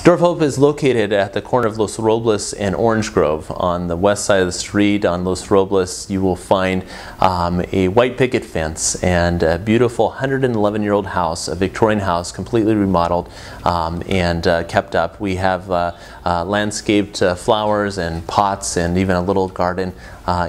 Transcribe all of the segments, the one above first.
Door of Hope is located at the corner of Los Robles and Orange Grove. On the west side of the street on Los Robles, you will find a white picket fence and a beautiful 111-year-old house, a Victorian house, completely remodeled and kept up. We have landscaped flowers and pots and even a little garden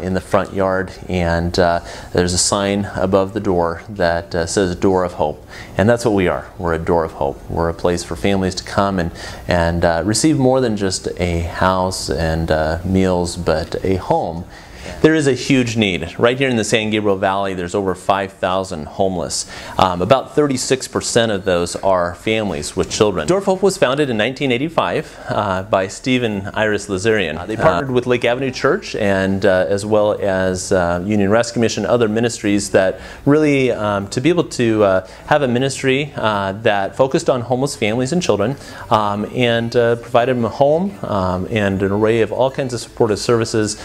in the front yard, and there's a sign above the door that says Door of Hope, and that's what we are. We're a Door of Hope. We're a place for families to come and receive more than just a house and meals, but a home. There is a huge need. Right here in the San Gabriel Valley, there's over 5,000 homeless. About 36% of those are families with children. Door of Hope was founded in 1985 by Steve and Iris Lazarian. They partnered with Lake Avenue Church and as well as Union Rescue Mission, other ministries that really, to be able to have a ministry that focused on homeless families and children and provided them a home and an array of all kinds of supportive services,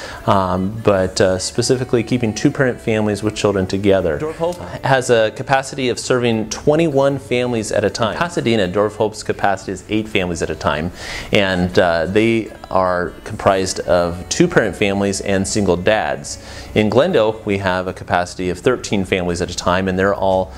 but specifically keeping two-parent families with children together. Door of Hope has a capacity of serving 21 families at a time. In Pasadena, Door of Hope's capacity is 8 families at a time, and they are comprised of two-parent families and single dads. In Glendale, we have a capacity of 13 families at a time, and they're all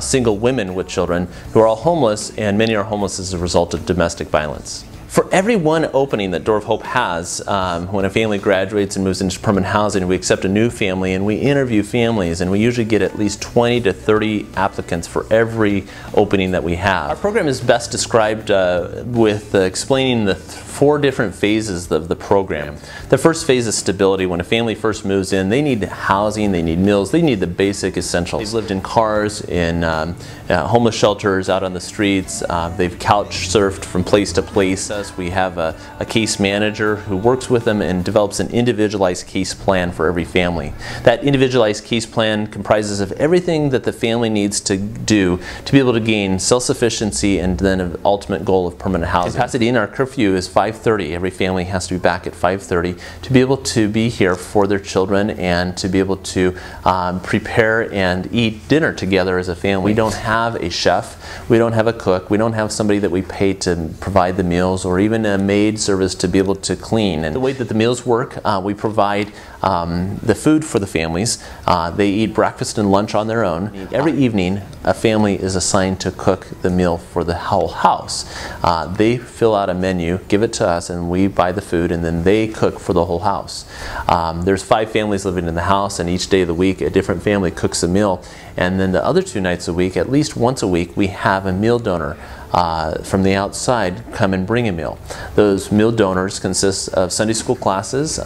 single women with children who are all homeless, and many are homeless as a result of domestic violence. For every one opening that Door of Hope has, when a family graduates and moves into permanent housing, we accept a new family and we interview families, and we usually get at least 20 to 30 applicants for every opening that we have. Our program is best described with explaining the 4 different phases of the program. The first phase is stability. When a family first moves in, they need housing, they need meals, they need the basic essentials. They've lived in cars, in homeless shelters, out on the streets. They've couch surfed from place to place. We have a case manager who works with them and develops an individualized case plan for every family. That individualized case plan comprises of everything that the family needs to do to be able to gain self-sufficiency and then an ultimate goal of permanent housing. In Pasadena, our curfew is 5:30. Every family has to be back at 5:30 to be able to be here for their children and to be able to prepare and eat dinner together as a family. We don't have a chef, we don't have a cook, we don't have somebody that we pay to provide the meals or even a maid service to be able to clean. And the way that the meals work, we provide the food for the families. They eat breakfast and lunch on their own. Every evening, a family is assigned to cook the meal for the whole house. They fill out a menu, give it to us, and we buy the food, and then they cook for the whole house. There's 5 families living in the house, and each day of the week, a different family cooks a meal. And then the other 2 nights a week, at least once a week, we have a meal donor from the outside come and bring a meal. Those meal donors consist of Sunday school classes,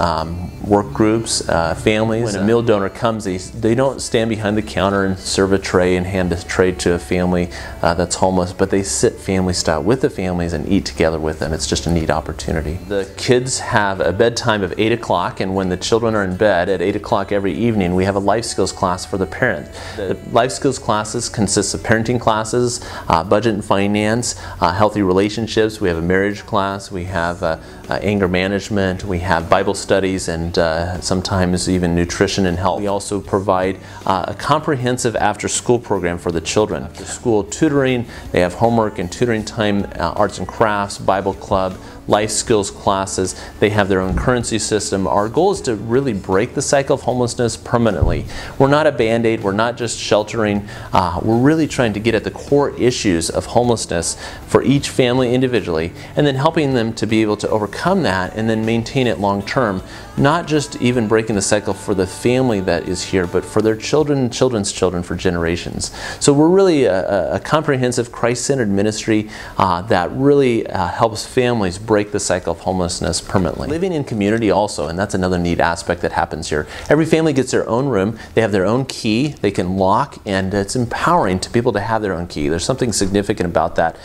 work groups, families. When a meal donor comes, they don't stand behind the counter and serve a tray and hand a tray to a family that's homeless, but they sit family style with the families and eat together with them. It's just a neat opportunity. The kids have a bedtime of 8 o'clock, and when the children are in bed at 8 o'clock every evening, we have a life skills class for the parent. The life skills classes consist of parenting classes, budget and finance, healthy relationships. We have a marriage class, we have anger management, we have Bible studies, and sometimes even nutrition and health. We also provide a comprehensive after-school program for the children. After school tutoring, they have homework and tutoring time, arts and crafts, Bible club, life skills classes. They have their own currency system. Our goal is to really break the cycle of homelessness permanently. We're not a band-aid, we're not just sheltering, we're really trying to get at the core issues of homelessness for each family individually, and then helping them to be able to overcome that and then maintain it long term. Not just even breaking the cycle for the family that is here, but for their children and children's children for generations. So we're really a comprehensive Christ-centered ministry that really helps families break the cycle of homelessness permanently. Living in community also, and that's another neat aspect that happens here. Every family gets their own room, they have their own key, they can lock, and it's empowering to be able to have their own key. There's something significant about that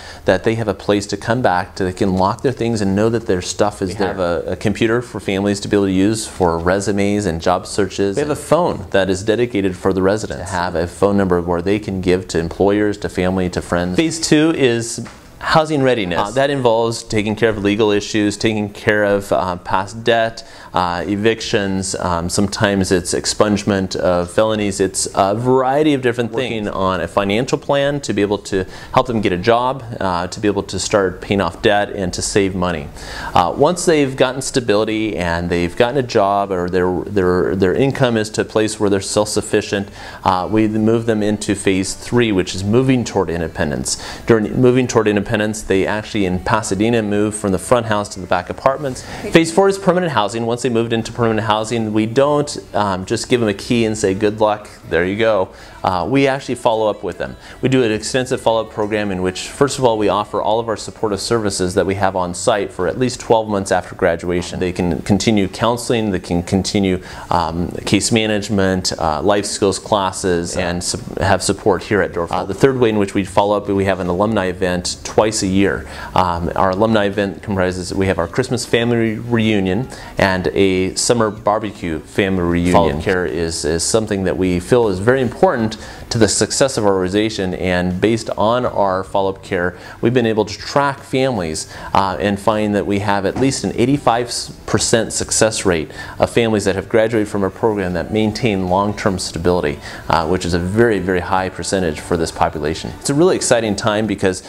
they have a place to come back to, they can lock their things and know that their stuff is there. We have a computer for families to be able to use for resumes and job searches. We have a phone that is dedicated for the residents. Have a phone number where they can give to employers, to family, to friends. Phase 2 is Housing readiness. That involves taking care of legal issues, taking care of past debt, evictions, sometimes it's expungement of felonies. It's a variety of different things. Working on a financial plan to be able to help them get a job, to be able to start paying off debt and to save money. Once they've gotten stability and they've gotten a job, or their income is to a place where they're self-sufficient, we move them into phase 3, which is moving toward independence. During moving toward independence, they actually in Pasadena move from the front house to the back apartments. Phase 4 is permanent housing. Once they moved into permanent housing, we don't just give them a key and say good luck, there you go. We actually follow up with them. We do an extensive follow-up program in which, first of all, we offer all of our supportive services that we have on site for at least 12 months after graduation. They can continue counseling, they can continue case management, life skills classes, and have support here at Dorf. The third way in which we follow up, we have an alumni event twice a year. Our alumni event comprises, we have our Christmas family reunion and a summer barbecue family reunion. Follow-up care is something that we feel is very important to the success of our organization, and based on our follow-up care, we've been able to track families and find that we have at least an 85% success rate of families that have graduated from our program that maintain long-term stability, which is a very, very high percentage for this population. It's a really exciting time because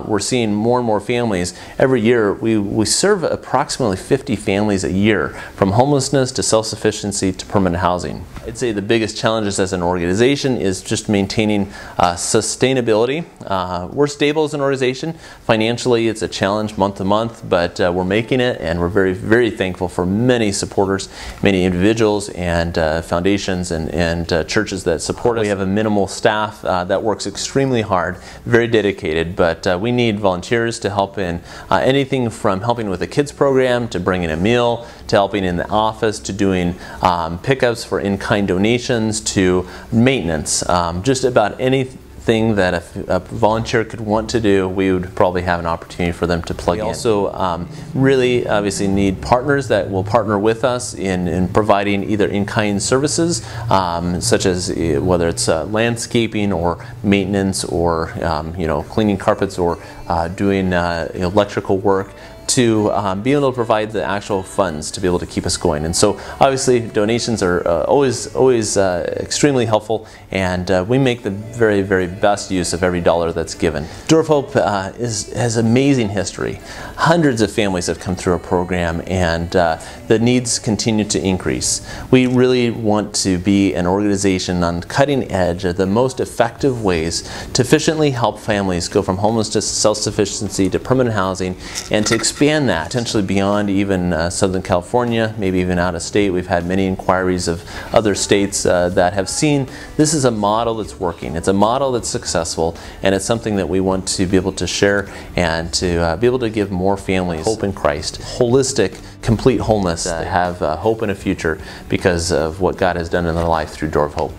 we're seeing more and more families. Every year we serve approximately 50 families a year, from homelessness to self-sufficiency to permanent housing. I'd say the biggest challenges as an organization is just maintaining sustainability. We're stable as an organization. Financially, it's a challenge month to month, but we're making it, and we're very, very thankful for many supporters, many individuals and foundations and churches that support us. We have a minimal staff that works extremely hard, very dedicated, but we need volunteers to help in anything from helping with a kids program, to bringing a meal, to helping in the office, to doing pickups for in-kind donations, to maintenance. Just about anything that a volunteer could want to do, we would probably have an opportunity for them to plug in. We also really obviously need partners that will partner with us in providing either in-kind services, such as whether it's landscaping or maintenance, or cleaning carpets, or doing electrical work, to be able to provide the actual funds to be able to keep us going. And so obviously donations are always extremely helpful, and we make the very, very best use of every dollar that's given. Door of Hope has amazing history. Hundreds of families have come through our program, and the needs continue to increase. We really want to be an organization on cutting edge of the most effective ways to efficiently help families go from homelessness to self-sufficiency to permanent housing, and to expand that potentially beyond even Southern California, maybe even out of state. We've had many inquiries of other states that have seen this is a model that's working. It's a model that's successful, and it's something that we want to be able to share, and to be able to give more families hope in Christ, holistic, complete wholeness, to have hope in a future because of what God has done in their life through Door of Hope.